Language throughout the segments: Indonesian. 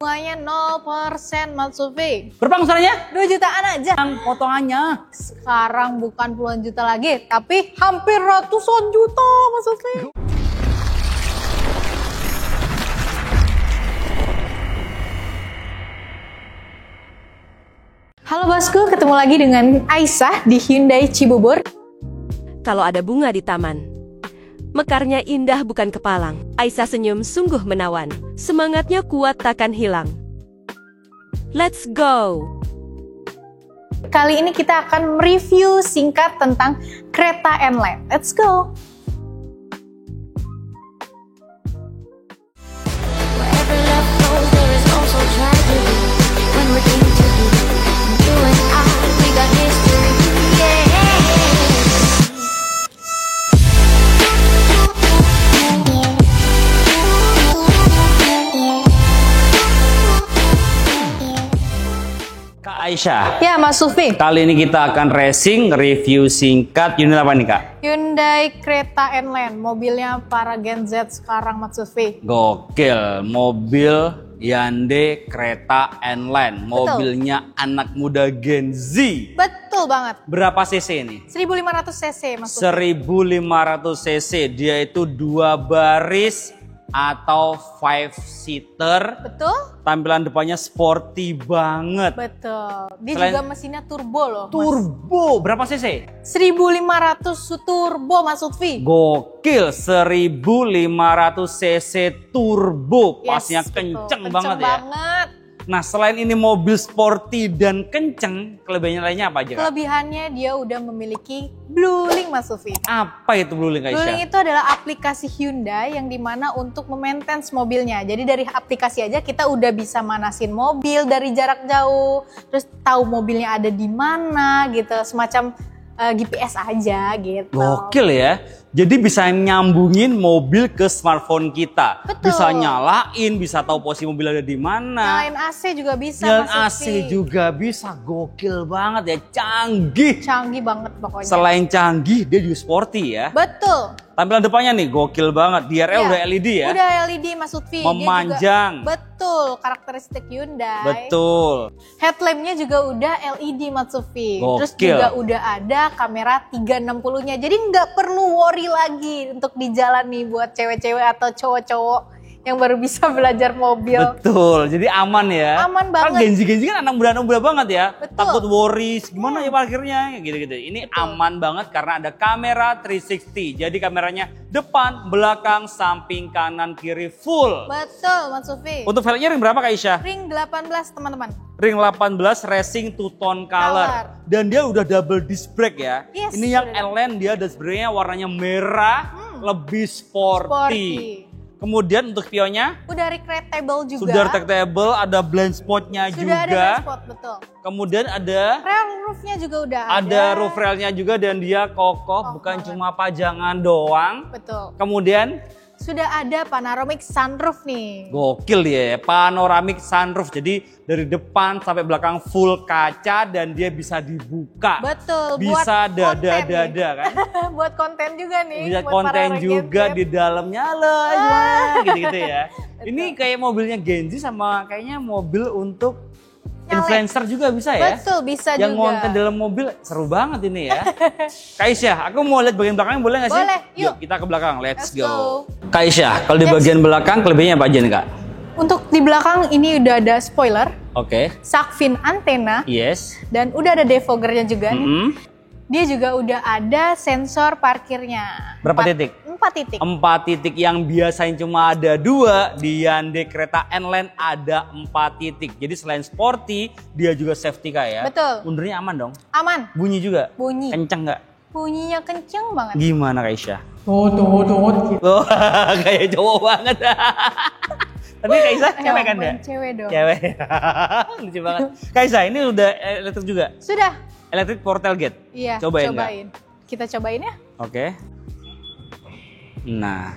Bunganya 0% Mas Sufi. Berapa angsurannya? 2 jutaan aja. Yang potongannya. Sekarang bukan puluhan juta lagi, tapi hampir ratusan juta Mas Sufi. Halo bosku, ketemu lagi dengan Aisyah di Hyundai Cibubur. Kalau ada bunga di taman, mekarnya indah bukan kepalang. Aisyah senyum sungguh menawan. Semangatnya kuat takkan hilang. Let's go! Kali ini kita akan mereview singkat tentang kereta N-Line. Let's go! Aisyah. Ya Mas Sufi. Kali ini kita akan racing review singkat Hyundai apa nih Kak? Hyundai Creta N-Line, mobilnya para Gen Z sekarang Mas Sufi. Gokil, mobil Hyundai Creta N-Line, mobilnya anak muda Gen Z. Betul banget. Berapa cc ini? 1500 cc Mas Sufi. 1500 cc, dia itu 2 baris atau 5-seater. Betul? Tampilan depannya sporty banget. Betul. Dia juga mesinnya turbo loh. Turbo, berapa cc? 1500 turbo Mas Lutfi. Gokil, 1500 cc turbo. Pasnya kenceng banget ya. Nah, selain ini mobil sporty dan kenceng, kelebihannya lainnya apa aja? Kelebihannya dia udah memiliki BlueLink Mas Sufi. Apa itu BlueLink, Aisyah? BlueLink itu adalah aplikasi Hyundai yang dimana untuk memaintain mobilnya. Jadi dari aplikasi aja kita udah bisa manasin mobil dari jarak jauh, terus tahu mobilnya ada di mana gitu, semacam GPS aja gitu. Gokil ya. Jadi bisa nyambungin mobil ke smartphone kita. Betul. Bisa nyalain, bisa tahu posisi mobil ada di mana. Nyalain AC juga bisa. Nyalain Mas AC Lutfi. juga bisa. Gokil banget ya, canggih. Canggih banget pokoknya. Selain canggih, dia juga sporty ya. Betul. Tampilan depannya nih gokil banget. DRL udah LED ya. Udah LED Mas Lutfi. Memanjang. Dia juga, betul, karakteristik Hyundai. Betul. Headlampnya juga udah LED Mas Lutfi. Terus Gokil. juga udah ada kamera 360-nya. Jadi nggak perlu worry lagi untuk di jalan nih buat cewek-cewek atau cowok-cowok yang baru bisa belajar mobil. Betul, jadi aman ya. Aman Kan banget. Genzi kan anak muda banget ya. Betul. Takut worries, gimana ya parkirnya, gitu-gitu. Ini aman banget karena ada kamera 360. Jadi kameranya depan, belakang, samping, kanan, kiri, full. Betul Mas Sufi. Untuk velgnya ring berapa Kak Aisyah? Ring 18 teman-teman. Ring 18 racing two tone color. Dan dia udah double disc brake ya. Yes, Ini yang udah. L-Line dia disc brake-nya warnanya merah, lebih sporty. Kemudian untuk spionnya Udah retractable juga. sudah retractable, ada blind spotnya Sudah juga. ada blind spot, betul. Kemudian ada Rail roofnya juga udah ada. ada roof railnya juga dan dia kokoh, bukan cuma pajangan doang. Betul. Kemudian Sudah ada panoramic sunroof nih. gokil ya, panoramic sunroof. Jadi dari depan sampai belakang full kaca dan dia bisa dibuka. Betul. Bisa buat dada konten kan? nih. Buat konten juga nih. Bisa buat konten para juga Gen Z. di dalamnya loh, gitu-gitu ya. Ini kayak mobilnya Genzi sama kayaknya mobil untuk influencer juga bisa ya? Betul, bisa yang juga. konten dalam mobil seru banget ini ya. Kak Aisyah, aku mau lihat bagian belakangnya boleh nggak sih? Boleh, yuk. Kita ke belakang, let's Let's go. go. Kak Aisyah, kalau di bagian belakang kelebihannya apa aja nih Kak? Untuk di belakang ini udah ada spoiler, Oke, shark fin antena, yes. dan udah ada defoggernya juga nih. Mm-mm. Dia juga udah ada sensor parkirnya. Berapa titik? 4 titik. 4 titik yang biasanya cuma ada 2, di Hyundai Creta N-Line ada 4 titik. Jadi selain sporty, dia juga safety Kak ya. Betul. Mundurnya aman dong? Aman. Bunyi juga? Bunyi. Kenceng nggak? Bunyinya kenceng banget. Gimana Kak Aisyah? Tuh. Oh, kayak cowok banget. Tapi Kak Aisyah cewek kan ya? Cewek dong. Cewek. Lucu banget. Kak Aisyah, ini udah elektrik juga? Sudah. Elektrik power tailgate? Iya, Cobain nggak? Kita cobain ya. Oke. Nah,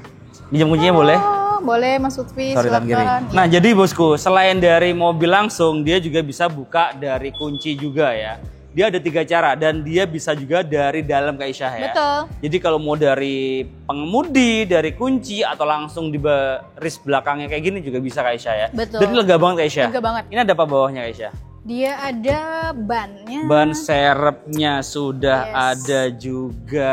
pinjam kuncinya boleh? Oh, boleh Mas Lutfi, Sorry tangan kiri. silakan. Nah, jadi bosku, selain dari mobil langsung, dia juga bisa buka dari kunci juga ya. dia ada 3 cara dan dia bisa juga dari dalam Kak Aisyah ya. Betul. Jadi kalau mau dari pengemudi, dari kunci atau langsung di baris belakangnya kayak gini juga bisa Kak Aisyah ya. Betul. Jadi lega banget Kak Aisyah. Lega banget. Ini ada apa bawahnya Kak Aisyah? Dia ada bannya. Ban serepnya sudah Yes. ada juga.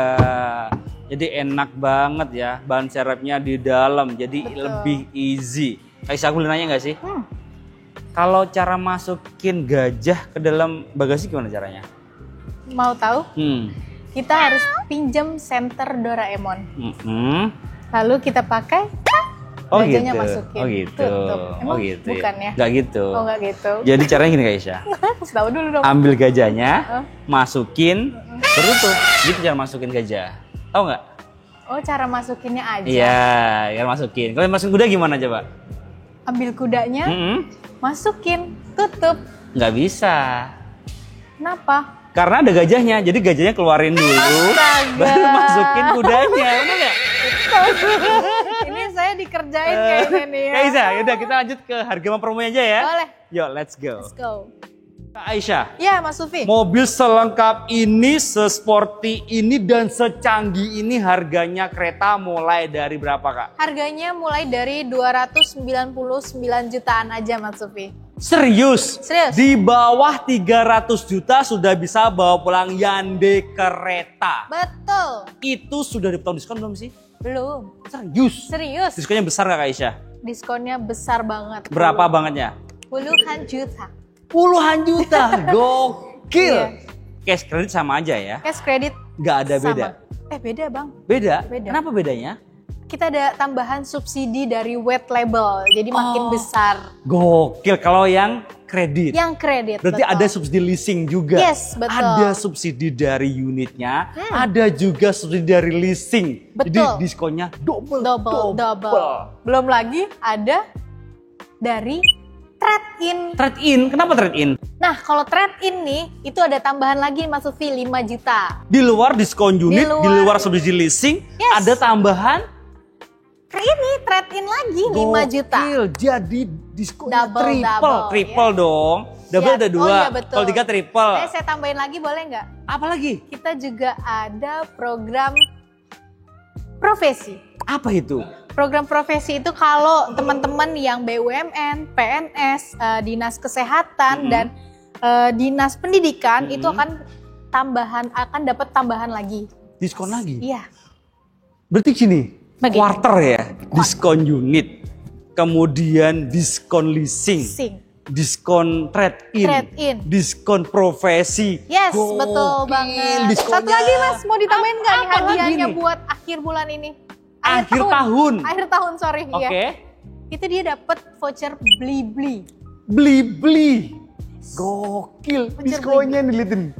Jadi enak banget ya, ban serepnya di dalam. Jadi Betul. lebih easy. Kak Aisyah, aku boleh nanya nggak sih? Hmm. Kalau cara masukin gajah ke dalam bagasi gimana caranya? Mau tahu? Hmm. Kita harus pinjam senter Doraemon. Mm-mm. Lalu kita pakai Oh gajahnya gitu. masukin. Oh gitu. Tutup. Emang Oh gitu. bukan ya? Nggak gitu. Oh nggak gitu. Jadi caranya gini Kak Aisyah. Kasih tahu dulu dong. Ambil gajahnya, masukin, tertutup. Gitu cara masukin gajah. Tahu nggak? Oh cara masukinnya aja. Iya, cara masukin. Kalau masukin kuda gimana coba? Ambil kudanya, Mm-mm. masukin, tutup. Nggak bisa. Kenapa? Karena ada gajahnya, jadi gajahnya keluarin dulu, Astaga. baru masukin kudanya, bener nggak? Ini saya dikerjain kayaknya nih ya. Kak Aisyah, yaudah kita lanjut ke harga sama promonya aja ya. Boleh. Yuk, let's go. Let's go. Kak Aisyah, Ya Mas Sufi. mobil selengkap ini, sesporty ini, dan secanggih ini harganya kereta mulai dari berapa Kak? Harganya mulai dari 299 jutaan aja Mas Sufi. Serius? Serius. Di bawah 300 juta sudah bisa bawa pulang Hyundai kereta. Betul. Itu sudah dipotongan diskon belum sih? Belum. Serius? Serius. Diskonnya besar nggak Kak Aisyah? Diskonnya besar banget. Berapa bangetnya? Puluhan juta. Puluhan juta, gokil. Iya. Cash kredit sama aja ya, Cash credit nggak ada sama. beda. Beda bang. Beda? Beda. Kenapa bedanya? Kita ada tambahan subsidi dari weight label. Jadi makin besar. Gokil, kalau yang kredit. Yang kredit. Berarti betul. ada subsidi leasing juga. Yes, betul. Ada subsidi dari unitnya, ada juga subsidi dari leasing. Betul. Jadi diskonnya double. Belum lagi ada dari trade-in. Trade-in, kenapa trade-in? Nah, kalau trade-in nih, itu ada tambahan lagi Mas Sufi 5 juta. Di luar diskon unit, di luar, luar. subsidi leasing, Yes. ada tambahan Ini trade-in lagi 5 juta. Gokil, jadi diskonnya Double, triple ya. dong. Double Siap. ada 2, Oh, iya, betul. kalau 3 triple. Saya tambahin lagi boleh nggak? Apa lagi? Kita juga ada program profesi. Apa itu? Program profesi itu kalau teman-teman yang BUMN, PNS, Dinas Kesehatan, dan Dinas Pendidikan itu akan dapat tambahan lagi. Diskon lagi? Iya. Berarti gini, Bagaimana? quarter ya, diskon unit, kemudian diskon leasing, Sing. diskon trade-in, Trade-in. diskon profesi. Yes, Gokil, betul banget. diskonnya. Satu lagi Mas, mau ditambahin nggak nih Apa lagi hadiahnya nih? buat akhir bulan ini? Akhir tahun. Akhir tahun, sorry. Oke, Ya. Itu dia dapat voucher beli-beli. beli-beli. Gokil, diskonnya dilihatin.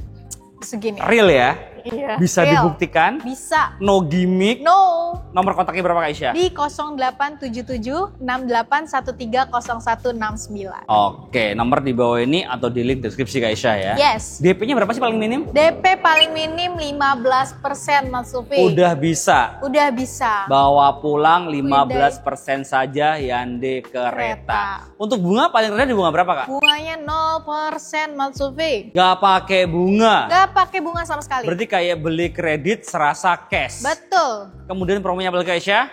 Segini. Real ya? Iya. Bisa Real. dibuktikan, Bisa. no gimmick. No. Nomor kontaknya berapa Kak Aisyah? Di 0877 68130169. Oke, nomor di bawah ini atau di link deskripsi Kak Aisyah ya. Yes. DP-nya berapa sih paling minim? DP paling minim 15% Mas Sufi. Udah bisa. Udah bisa. Bawa pulang 15% saja Hyundai kereta. Untuk bunga paling rendah di bunga berapa Kak? Bunganya 0% Mas Sufi. Gak pakai bunga. Gak pakai bunga sama sekali. Berarti kayak beli kredit serasa cash. Betul. Kemudian promonya apa lagi Kak Aisyah?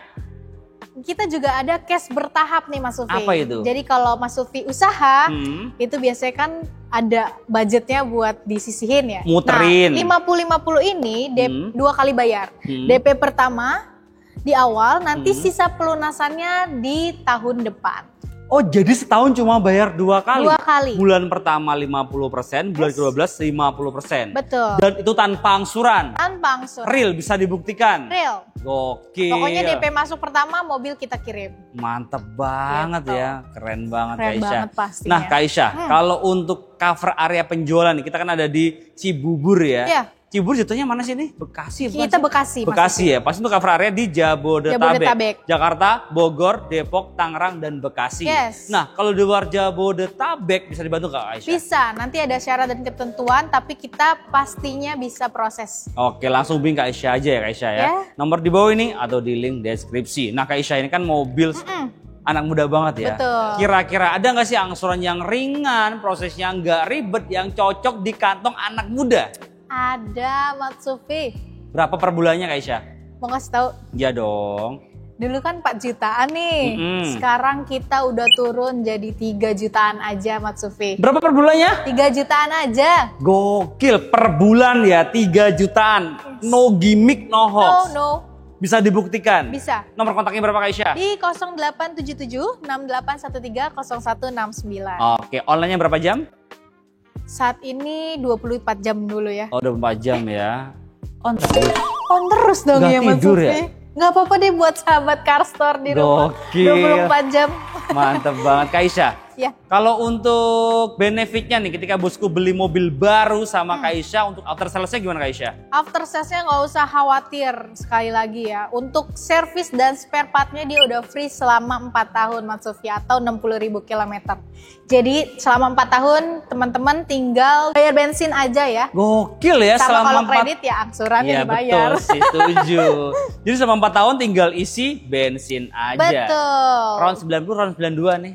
Kita juga ada cash bertahap nih Mas Sufi. Apa itu? Jadi kalau Mas Sufi usaha, Hmm. itu biasanya kan ada budgetnya buat disisihin ya. Muterin. Nah, 50-50 ini 2 kali bayar. DP pertama di awal, nanti sisa pelunasannya di tahun depan. Oh jadi setahun cuma bayar 2 kali? 2 kali. Bulan pertama 50%, bulan ke-12 50%. Betul. Dan itu tanpa angsuran. Tanpa angsuran. Real, bisa dibuktikan. Real. Gokil. Pokoknya DP masuk pertama, mobil kita kirim. Mantep banget Gitu. ya, keren banget Keren Kak Aisyah. banget pastinya. Nah Kak Aisyah, kalau untuk cover area penjualan nih, kita kan ada di Cibubur ya. Iya. Cibubur jatuhnya mana sih nih? Bekasi bukan Kita sih? Bekasi. Mas Bekasi Sufi. ya, pasti untuk cover area di Jabodetabek. Jabodetabek. Jakarta, Bogor, Depok, Tangerang, dan Bekasi. Yes. Nah kalau di luar Jabodetabek bisa dibantu Kak Aisyah? Bisa, nanti ada syarat dan ketentuan, tapi kita pastinya bisa proses. Oke, langsung hubungi Kak Aisyah aja ya Kak Aisyah ya. Ya. Nomor di bawah ini atau di link deskripsi. Nah Kak Aisyah ini kan mobil Anak muda banget ya. Betul. Kira-kira ada nggak sih angsuran yang ringan, prosesnya nggak ribet, yang cocok di kantong anak muda? Ada, Mas Sufi. Berapa per bulannya Kak Aisyah? Mau kasih tahu? Ya dong. Dulu kan 4 jutaan nih. Sekarang kita udah turun jadi 3 jutaan aja, Mas Sufi. Berapa per bulannya? 3 jutaan aja. Gokil, per bulan ya 3 jutaan. No gimmick, no hoax. No. Bisa dibuktikan? Bisa. Nomor kontaknya berapa Kak Aisyah? Di 0877 6813 0169. Oke, online-nya berapa jam? Saat ini 24 jam dulu ya. Oh, 24 jam ya. On Terus dong Nggak ya, Mas tidur Sufi. ya? Nggak apa-apa deh buat sahabat Car Store di rumah. Gokil. 24 jam. Mantep banget Kak Aisyah. Ya. Kalau untuk benefitnya nih ketika bosku beli mobil baru sama Kak Aisyah, untuk after sales-nya gimana Kak Aisyah? After sales-nya nggak usah khawatir, sekali lagi ya. Untuk service dan spare part-nya dia udah free selama 4 tahun Mas Sufi, atau 60.000 km. Jadi selama 4 tahun teman-teman tinggal bayar bensin aja ya. Gokil ya. Sama selama kalau 4 kredit ya angsurannya Iya dibayar. betul, setuju. Jadi selama 4 tahun tinggal isi bensin aja. Betul. Round 90, round 92 nih.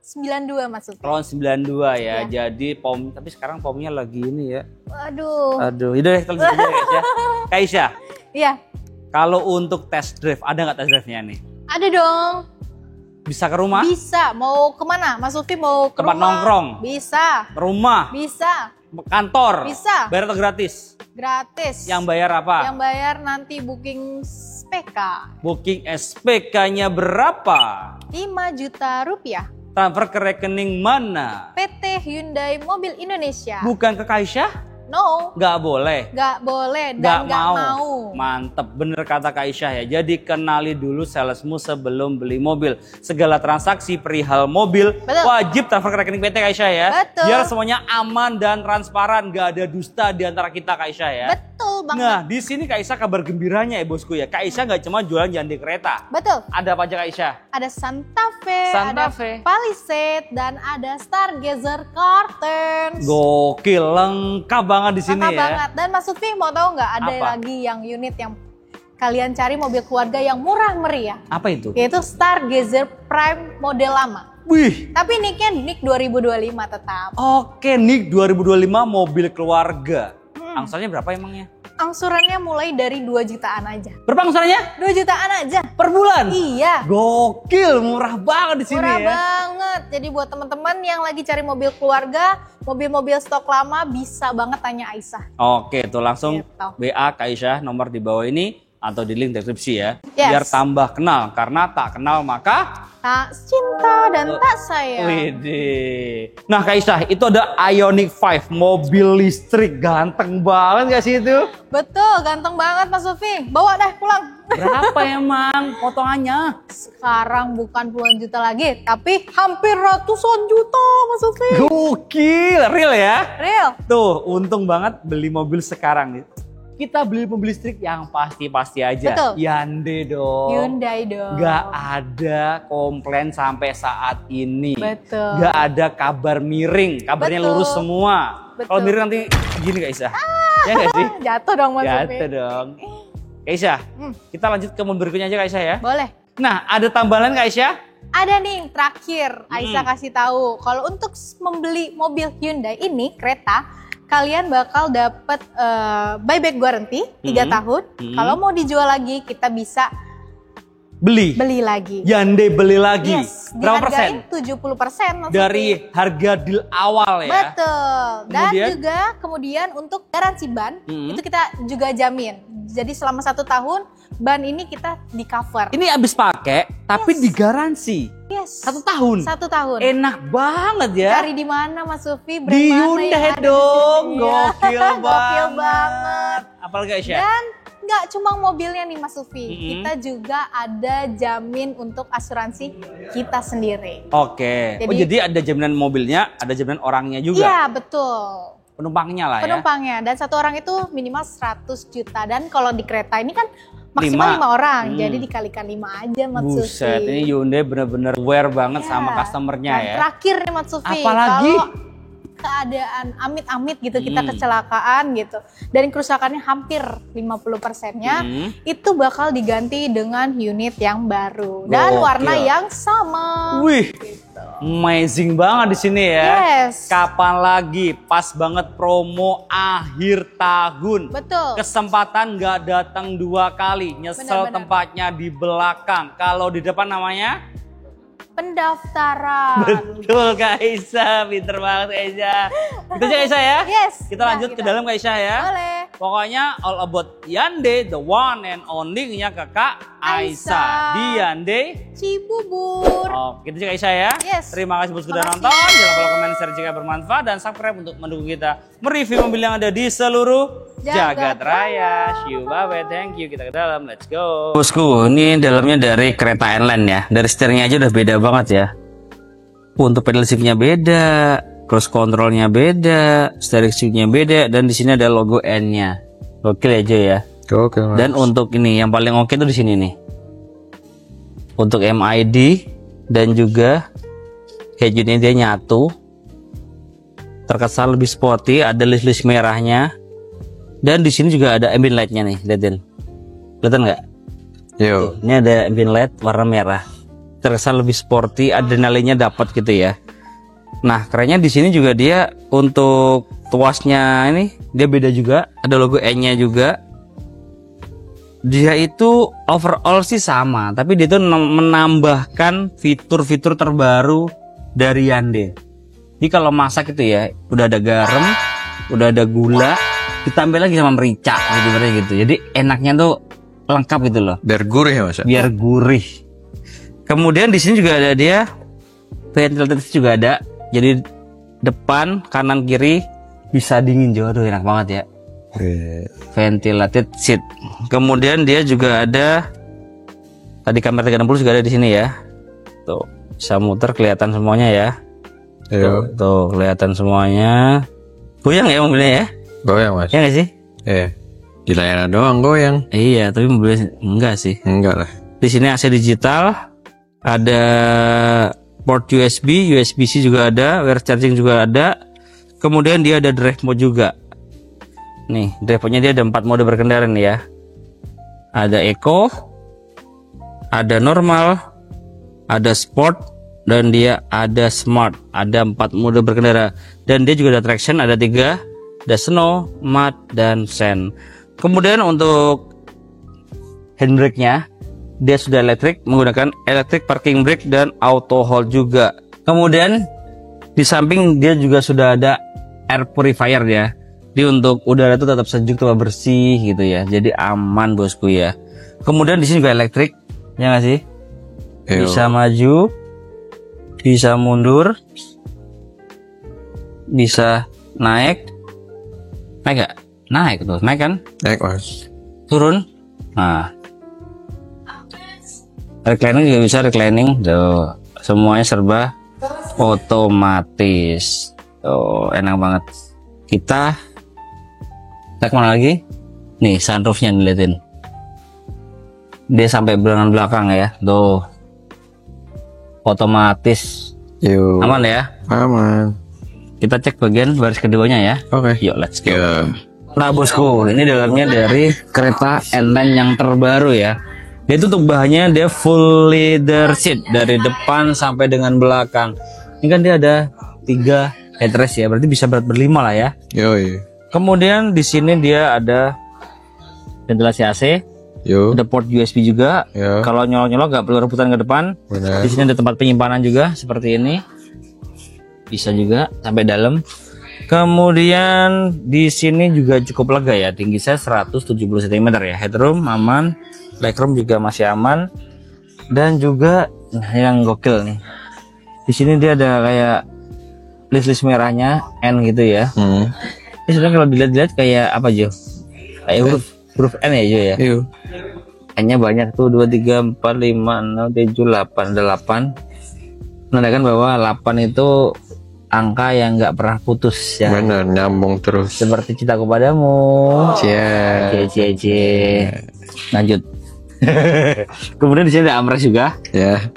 92 Mas Sufi. Round 92 ya. Iya. Jadi tapi sekarang pomnya lagi ini ya. Aduh. Udah deh, telepon aja Kak Aisyah. Kak Aisyah, Iya. kalau untuk test drive, ada nggak test drive-nya nih? Ada dong. Bisa ke rumah? Bisa. Mau kemana? Mas Sufi mau ke Tempat rumah? nongkrong? Bisa. Rumah? Bisa. Kantor? Bisa. Bayar atau gratis? Gratis. Yang bayar apa? Yang bayar nanti booking SPK. Booking SPK-nya berapa? 5 juta rupiah. Transfer ke rekening mana? PT Hyundai Mobil Indonesia. Bukan ke Kak Aisyah? No. Nggak boleh? Nggak boleh dan nggak mau. Mantep, bener kata Kak Aisyah ya. Jadi kenali dulu salesmu sebelum beli mobil. Segala transaksi perihal mobil Betul. wajib transfer ke rekening PT Kak Aisyah ya. Betul. Biar semuanya aman dan transparan, nggak ada dusta di antara kita Kak Aisyah ya. Betul banget. Nah, di sini Kak Aisyah kabar gembiranya ya bosku ya. Kak Aisyah nggak cuma jualan di kereta. Betul. Ada apa aja Kak Aisyah? Ada Santa Fe, Santa ada Fe. Palisade, dan ada Stargazer Curtains. Gokil, lengkap banget di sini Lengkap ya. banget. Dan Mas Lutfi mau tahu nggak ada Apa? lagi yang unit yang kalian cari mobil keluarga yang murah meriah, Apa itu? yaitu Stargazer Prime model lama. Wih. Tapi nicknya nick 2025 tetap. Oke, Nick 2025 mobil keluarga. Angsurannya berapa emangnya? Angsurannya mulai dari 2 jutaan aja. Berapa angsurannya? 2 jutaan aja. Per bulan? Iya. Gokil, murah banget di sini Murah ya. banget. Jadi buat teman-teman yang lagi cari mobil keluarga, mobil-mobil stok lama, bisa banget tanya Aisyah. Oke, tuh langsung Gitu. WA Kak Aisyah nomor di bawah ini atau di link deskripsi ya. Yes. Biar tambah kenal, karena tak kenal maka Tak cinta dan tak sayang. Widih. Nah Kak Aisyah, itu ada Ioniq 5, mobil listrik. Ganteng banget gak sih itu? Betul, ganteng banget Mas Sufi. Bawa deh pulang. Berapa emang potongannya? Sekarang bukan puluhan juta lagi, tapi hampir ratusan juta Mas Sufi. Gokil, real ya? Real. Tuh, untung banget beli mobil sekarang nih. Kita beli mobil listrik yang pasti-pasti aja. Betul. Hyundai dong. Hyundai dong. Gak ada komplain sampai saat ini. Betul. Gak ada kabar miring. Kabarnya Betul. lurus semua. Betul. Kalau miring nanti gini Kak Aisyah. Ya gak sih? Jatuh dong Mas Sufi. Jatuh dong. Kak Aisyah, kita lanjut ke mobil berikutnya aja Kak Aisyah ya. Boleh. Nah, ada tambahan Kak Aisyah? Ada nih terakhir, Aisyah kasih tahu. Kalau untuk membeli mobil Hyundai ini, kereta, kalian bakal dapat buyback guarantee 3 tahun. Kalau mau dijual lagi, kita bisa Beli. lagi. Hyundai beli lagi. Yes, Berapa persen? dihargain 70% Dari harga deal awal ya. Betul. Dan Kemudian? juga kemudian untuk garansi ban, itu kita juga jamin. Jadi selama 1 tahun, ban ini kita di cover. Ini habis pakai, tapi digaransi. Yes. 1 tahun. 1 tahun. Enak banget ya. Cari di mana Mas Sufi? Brand Di mana Hyundai yang ada di dong. sini? Gokil Gokil banget. banget. Apalagi Aisyah? Dan nggak cuma mobilnya nih Mas Sufi, kita juga ada jamin untuk asuransi kita sendiri. Oke. Jadi- Jadi ada jaminan mobilnya, ada jaminan orangnya juga. Iya betul. Penumpangnya lah ya. Penumpangnya, dan 1 orang itu minimal 100 juta. Dan kalau di kereta ini kan maksimal 5 orang, jadi dikalikan 5 aja Mas Sufi. Buset, ini Hyundai bener-bener aware banget sama customernya Dan ya. terakhir nih Mas Sufi, Apalagi? keadaan amit-amit gitu kita kecelakaan gitu dan kerusakannya hampir 50%-nya itu bakal diganti dengan unit yang baru dan warna yang sama. Wih, gitu. Amazing banget di sini ya. Yes. Kapan lagi? Pas banget promo akhir tahun. Betul. Kesempatan nggak datang 2 kali. Nyesel Benar-benar. tempatnya di belakang. Kalau di depan namanya? Pendaftaran. Betul Kak Aisyah, pinter banget Kak Aisyah. Kita aja Kak Aisyah ya. Yes. Kita lanjut ke dalam Kak Aisyah ya. Boleh. Pokoknya all about Hyundai, the one and only-nya Kakak Aisyah. Di Hyundai Cibubur. Oke, itu Kak Aisyah ya. Yes. Terima kasih buat sudah Makasih. nonton. Jangan lupa komen, share jika bermanfaat dan subscribe untuk mendukung kita mereview mobil yang ada di seluruh Jagat Raya. See you, bye-bye, thank you. Kita ke dalam, let's go. Bosku, ini dalamnya dari kereta airline ya. Dari setirnya aja udah beda banget ya. Untuk pedal shiftnya beda, cruise controlnya beda, steering shiftnya beda, dan di sini ada logo N-nya. Gokil aja ya. Oke. Dan untuk ini yang paling oke tuh di sini nih. Untuk MID dan juga headunitnya dia nyatu. Terkesan lebih sporty, ada list-list merahnya. Dan di sini juga ada ambient light-nya nih, lihatin. Kelihatan nggak? Yo. Ini ada ambient light warna merah. Terkesan lebih sporty, adrenalinnya dapat gitu ya. Nah, kerennya di sini juga dia untuk tuasnya ini dia beda juga, ada logo N-nya juga. Dia itu overall sih sama, tapi dia tuh menambahkan fitur-fitur terbaru dari Hyundai. Jadi kalau masak itu ya, udah ada garam, udah ada gula, ditambah lagi sama merica gitu. Jadi enaknya tuh lengkap gitu loh. Biar gurih ya Mas. Biar gurih. Kemudian di sini juga ada dia ventilator juga ada. Jadi depan, kanan, kiri bisa dingin juga, tuh enak banget ya. Ventilated seat. Kemudian dia juga ada tadi kamera 360 juga ada di sini ya. Tuh, bisa muter kelihatan semuanya ya. Tuh, kelihatan semuanya. Goyang ya mobilnya ya? Goyang Mas. Ya nggak sih? Di layanan doang goyang. Iya, tapi mobilnya enggak sih. Enggak lah. Di sini AC digital, ada port USB, USB-C juga ada, wire charging juga ada. Kemudian dia ada drive mode juga. Nih, drive mode-nya dia ada 4 mode berkendara nih ya. Ada Eco, ada normal, ada sport, dan dia ada smart. Ada 4 mode berkendara. Dan dia juga ada traction, ada 3, ada snow, mud, dan sand. Kemudian untuk handbrake-nya dia sudah elektrik, menggunakan electric parking brake dan auto hold juga. Kemudian di samping dia juga sudah ada air purifier ya. Jadi untuk udara itu tetap sejuk, tetap bersih gitu ya. Jadi aman bosku ya. Kemudian di sini juga elektrik, ya nggak sih? Bisa maju, bisa mundur, bisa naik nggak? Naik tuh, naik kan? Naik Mas. Turun. Nah, reclining juga bisa, reclining tuh, semuanya serba otomatis. Tuh, enak banget. Kita kemana lagi? Nih sunroofnya dilihatin. Dia sampai belakang ya. Tuh, otomatis. Aman ya? Aman. Kita cek bagian baris keduanya ya. Oke. Yuk, let's go. Nah bosku, ini dalamnya dari kereta N-Line yang terbaru ya. Dia itu untuk bahannya dia full leather seat dari depan sampai dengan belakang. Ini kan dia ada 3 headrest ya, berarti bisa berat berlima lah ya. Kemudian di sini dia ada ventilasi AC, ada port USB juga. Kalau nyolok-nyolok nggak perlu rebutan ke depan. Di sini ada tempat penyimpanan juga seperti ini, bisa juga sampai dalam. Kemudian di sini juga cukup lega ya, tinggi saya 170 cm ya, headroom aman, legroom juga masih aman, dan juga yang gokil nih, di sini dia ada kayak list-list merahnya N gitu ya. Ini sebenarnya kalau dilihat-lihat kayak apa Jo? Kayak huruf N ya Jo ya. N-nya banyak tuh 2, 3, 4, 5, 6, 7, 8, ada 8. Menandakan bahwa 8 itu angka yang nggak pernah putus ya. Benar, nyambung terus. Seperti cintaku padamu. Cie. Lanjut. Kemudian di sini ada armrest juga. Ya.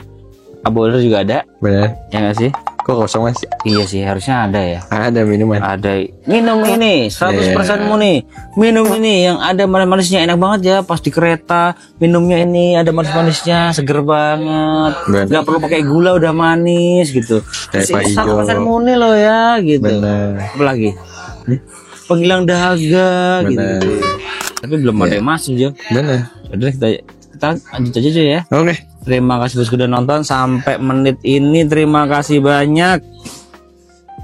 Abolir juga ada, Bener. ya nggak sih? Kok kosong mas? Iya sih, harusnya ada ya. Ada minuman. Ada. Minum ini 100% Yeah. murni. Minum ini yang ada manis-manisnya, enak banget ya pas di kereta. Minumnya ini ada manis-manisnya, seger banget. Bener. Nggak perlu pakai gula, udah manis gitu. Kayak Pak Ijo. 100% murni loh ya gitu. Bener. Apa lagi? Penghilang dahaga Bener. gitu. Tapi belum ada yang masuk Jo. Bener. Udah kita lanjut aja Jo ya. Oke. Terima kasih bosku udah nonton sampai menit ini. Terima kasih banyak.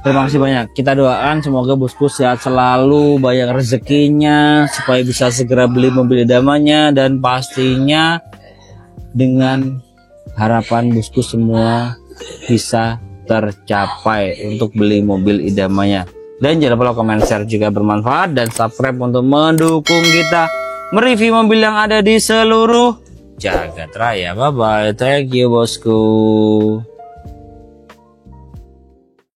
Terima kasih banyak. Kita doakan semoga bosku sehat selalu, banyak rezekinya, supaya bisa segera beli mobil idamannya, dan pastinya dengan harapan bosku semua bisa tercapai untuk beli mobil idamannya. Dan jangan lupa komen, share juga bermanfaat, dan subscribe untuk mendukung kita mereview mobil yang ada di seluruh jagat raya. Bye bye, thank you bosku.